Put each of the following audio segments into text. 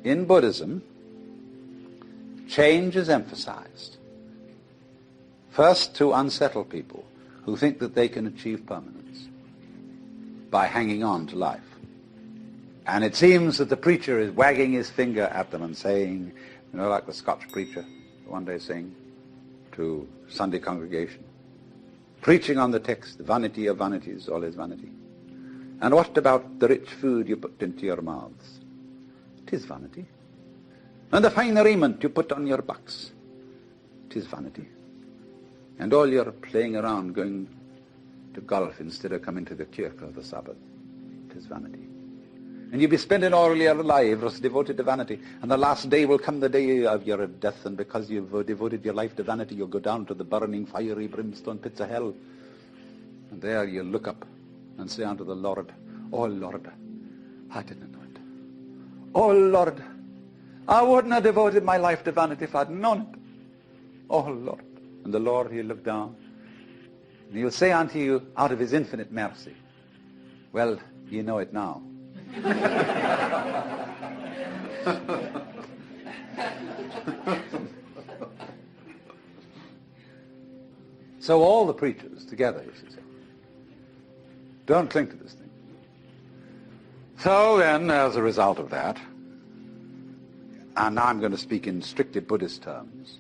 in Buddhism, change is emphasized. First, to unsettle people who think that they can achieve permanence by hanging on to life. And it seems that the preacher is wagging his finger at them and saying, you know, like the Scotch preacher one day saying to Sunday congregation, preaching on the text, vanity of vanities, all is vanity. And what about the rich food you put into your mouths? It is vanity. And the fine raiment you put on your backs, it is vanity. And all your playing around, going to golf instead of coming to the kirk of the Sabbath, it is vanity. And you'll be spending all your lives devoted to vanity. And the last day will come, the day of your death, and because you've devoted your life to vanity, you'll go down to the burning, fiery, brimstone pits of hell. And there you'll look up and say unto the Lord, oh Lord, I didn't know it. Oh Lord, I wouldn't have devoted my life to vanity if I'd known it. Oh Lord. And the Lord, he'll look down, and he'll say unto you, out of his infinite mercy, well, you know it now. So all the preachers together, you should say, don't cling to this thing. So then, as a result of that, and now I'm going to speak in strictly Buddhist terms,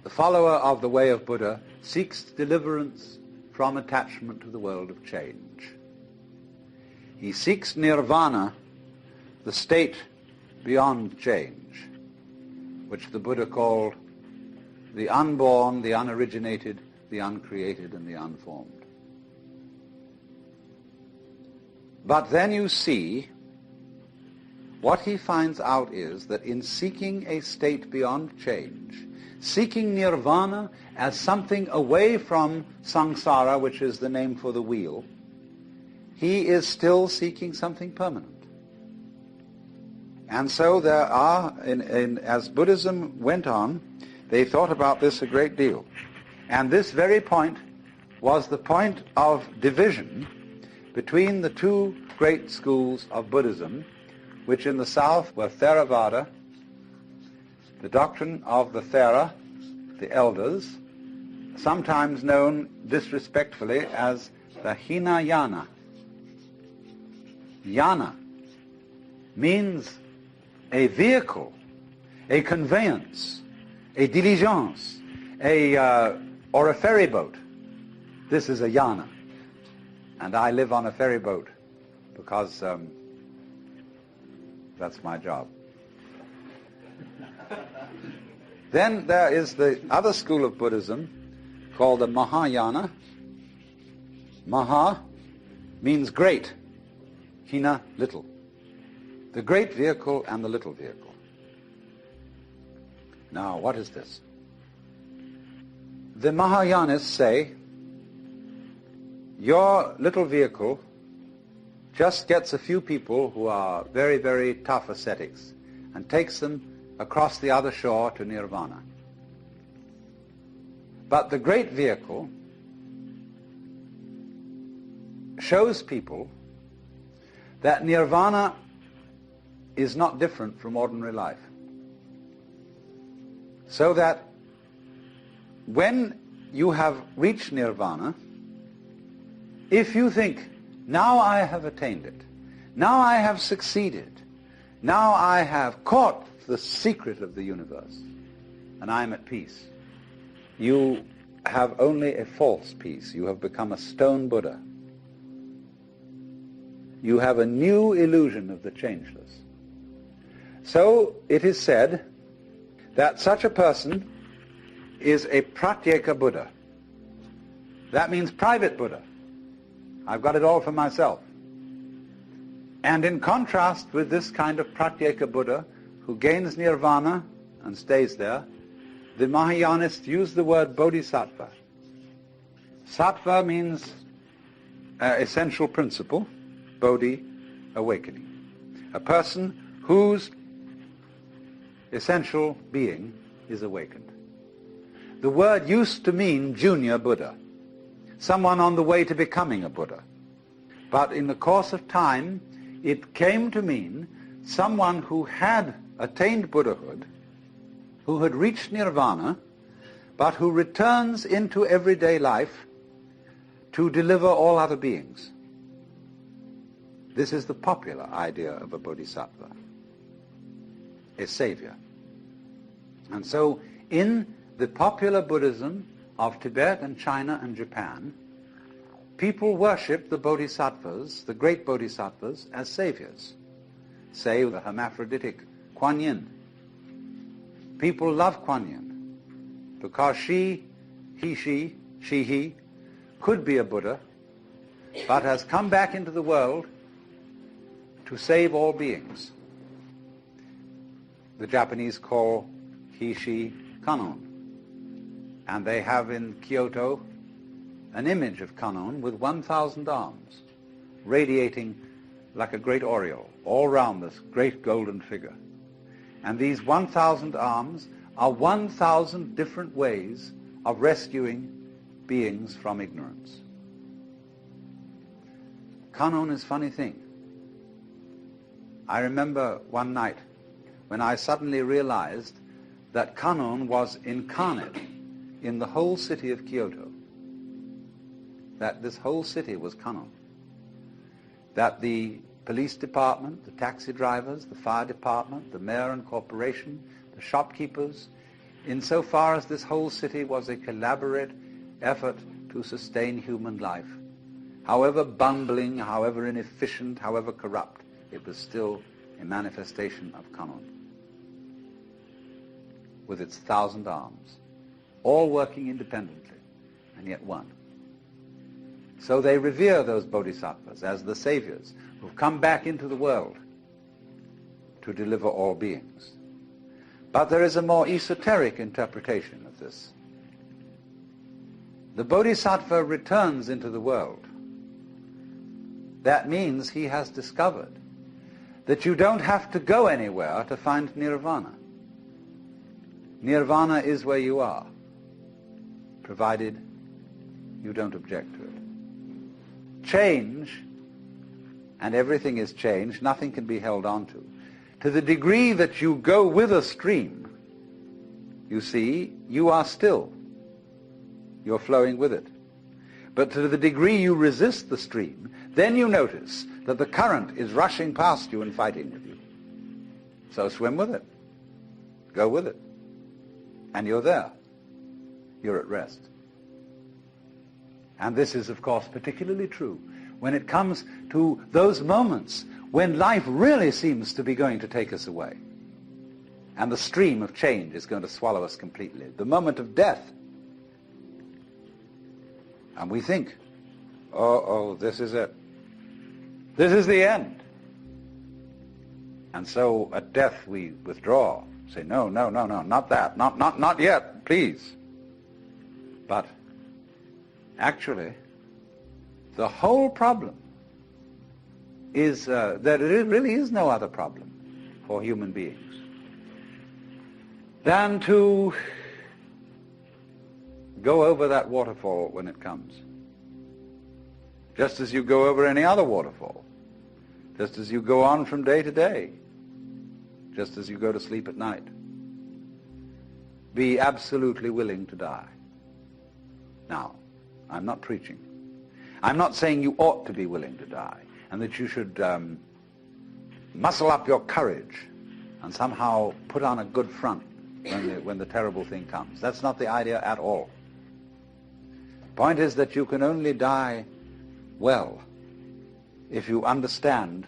the follower of the way of Buddha seeks deliverance from attachment to the world of change. He seeks nirvana, the state beyond change, which the Buddha called the unborn, the unoriginated, the uncreated, and the unformed. But then you see, what he finds out is that in seeking a state beyond change, seeking nirvana as something away from samsara, which is the name for the wheel, he is still seeking something permanent. And so there are, as Buddhism went on, they thought about this a great deal. And this very point was the point of division between the two great schools of Buddhism, which in the south were Theravada, the doctrine of the Thera, the elders, sometimes known disrespectfully as the Hinayana. Yana means a vehicle, a conveyance, a diligence, or a ferry boat. This is a yana. And I live on a ferry boat because that's my job. Then there is the other school of Buddhism called the Mahayana. Maha means great. Hina, little. The great vehicle and the little vehicle. Now, what is this? The Mahayanists say, your little vehicle just gets a few people who are very, very tough ascetics and takes them across the other shore to nirvana. But the great vehicle shows people that nirvana is not different from ordinary life. So that when you have reached nirvana, if you think, now I have attained it, now I have succeeded, now I have caught the secret of the universe, and I am at peace, you have only a false peace. You have become a stone Buddha. You have a new illusion of the changeless. So it is said that such a person is a pratyeka Buddha. That means private Buddha. I've got it all for myself. And in contrast with this kind of pratyeka Buddha who gains nirvana and stays there, the Mahayanists use the word bodhisattva. Sattva means essential principle, bodhi, awakening. A person whose essential being is awakened. The word used to mean junior Buddha, someone on the way to becoming a Buddha. But in the course of time, it came to mean someone who had attained Buddhahood, who had reached nirvana, but who returns into everyday life to deliver all other beings. This is the popular idea of a bodhisattva, a savior. And so in the popular Buddhism of Tibet and China and Japan, people worship the bodhisattvas, the great bodhisattvas, as saviors. Say the hermaphroditic Kuan Yin. People love Kuan Yin because he could be a Buddha, but has come back into the world to save all beings. The Japanese call he, she, Kannon. And they have in Kyoto an image of Kannon with 1,000 arms, radiating like a great aureole all round this great golden figure. And these 1,000 arms are 1,000 different ways of rescuing beings from ignorance. Kannon is a funny thing. I remember one night when I suddenly realized that Kannon was incarnate in the whole city of Kyoto. That this whole city was Kannon. That the police department, the taxi drivers, the fire department, the mayor and corporation, the shopkeepers, insofar as this whole city was a collaborative effort to sustain human life, however bumbling, however inefficient, however corrupt, it was still a manifestation of Kannon, with its 1,000 arms, all working independently, and yet one. So they revere those bodhisattvas as the saviors who've come back into the world to deliver all beings. But there is a more esoteric interpretation of this. The bodhisattva returns into the world. That means he has discovered that you don't have to go anywhere to find nirvana. Nirvana is where you are, provided you don't object to it. Change, and everything is changed, nothing can be held on to the degree that you go with a stream, you see, you are still. You're flowing with it. But to the degree you resist the stream, then you notice that the current is rushing past you and fighting with you. So swim with it. Go with it. And you're there. You're at rest. And this is, of course, particularly true when it comes to those moments when life really seems to be going to take us away. And the stream of change is going to swallow us completely. The moment of death. And we think, oh, this is it. This is the end. And so at death we withdraw. Say, no, not that. Not yet, please. But actually, the whole problem is that there really is no other problem for human beings than to go over that waterfall when it comes. Just as you go over any other waterfall. Just as you go on from day to day. Just as you go to sleep at night. Be absolutely willing to die. Now, I'm not preaching. I'm not saying you ought to be willing to die and that you should muscle up your courage and somehow put on a good front when the terrible thing comes. That's not the idea at all. The point is that you can only die well if you understand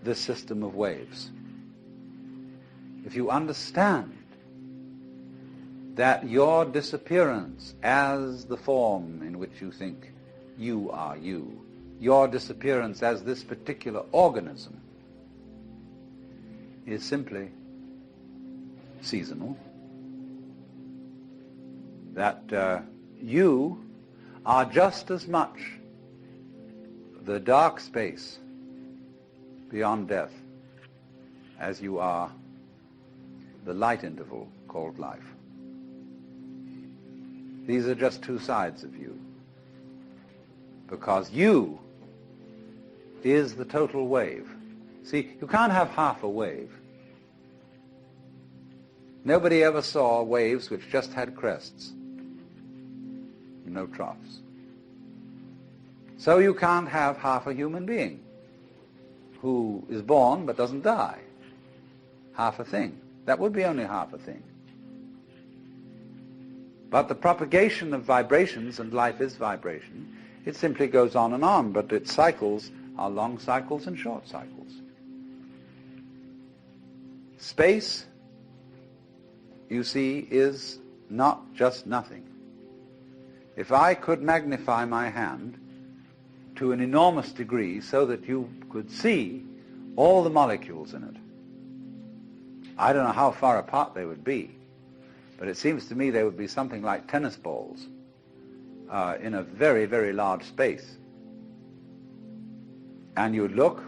this system of waves. If you understand that your disappearance as the form in which you think you are you, your disappearance as this particular organism, is simply seasonal, that you are just as much the dark space beyond death as you are the light interval called life. These are just two sides of you, because you is the total wave. See, you can't have half a wave. Nobody ever saw waves which just had crests, no troughs. So you can't have half a human being who is born but doesn't die. Half a thing. That would be only half a thing. But the propagation of vibrations, and life is vibration, it simply goes on and on, but its cycles are long cycles and short cycles. Space, you see, is not just nothing. If I could magnify my hand to an enormous degree so that you could see all the molecules in it, I don't know how far apart they would be, but it seems to me they would be something like tennis balls in a very, very large space. And you'd look,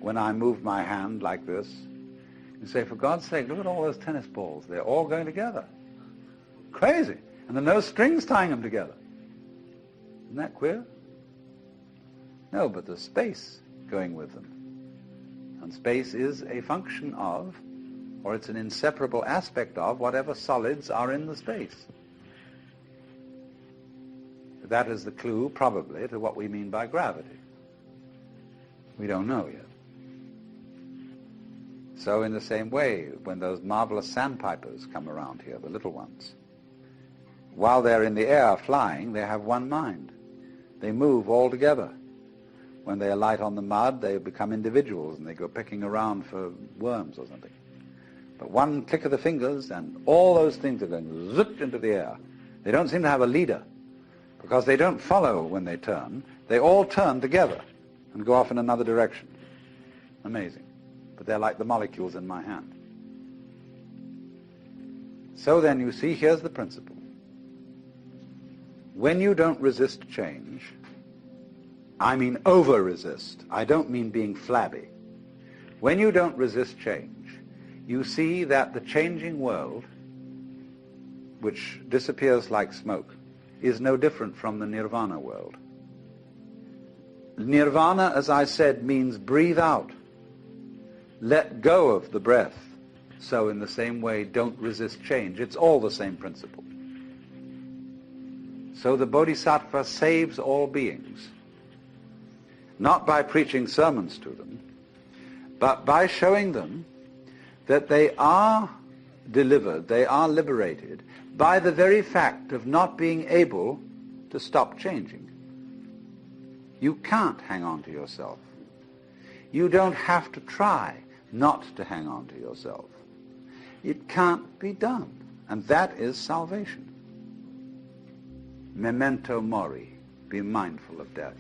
when I move my hand like this, and say, for God's sake, look at all those tennis balls. They're all going together. Crazy. And there are no strings tying them together. Isn't that queer? No, but there's space going with them. And space is a function of, or it's an inseparable aspect of, whatever solids are in the space. That is the clue, probably, to what we mean by gravity. We don't know yet. So in the same way, when those marvelous sandpipers come around here, the little ones, while they're in the air flying, they have one mind. They move all together. When they alight on the mud, they become individuals and they go picking around for worms or something. But one click of the fingers and all those things are going zip into the air. They don't seem to have a leader because they don't follow when they turn. They all turn together and go off in another direction. Amazing. But they're like the molecules in my hand. So then you see, here's the principle. When you don't resist change, I mean over-resist. I don't mean being flabby. When you don't resist change, you see that the changing world, which disappears like smoke, is no different from the nirvana world. Nirvana, as I said, means breathe out. Let go of the breath. So in the same way, don't resist change. It's all the same principle. So the Bodhisattva saves all beings, not by preaching sermons to them, but by showing them that they are delivered, they are liberated by the very fact of not being able to stop changing. You can't hang on to yourself. You don't have to try not to hang on to yourself. It can't be done. And that is salvation. Memento mori. Be mindful of death.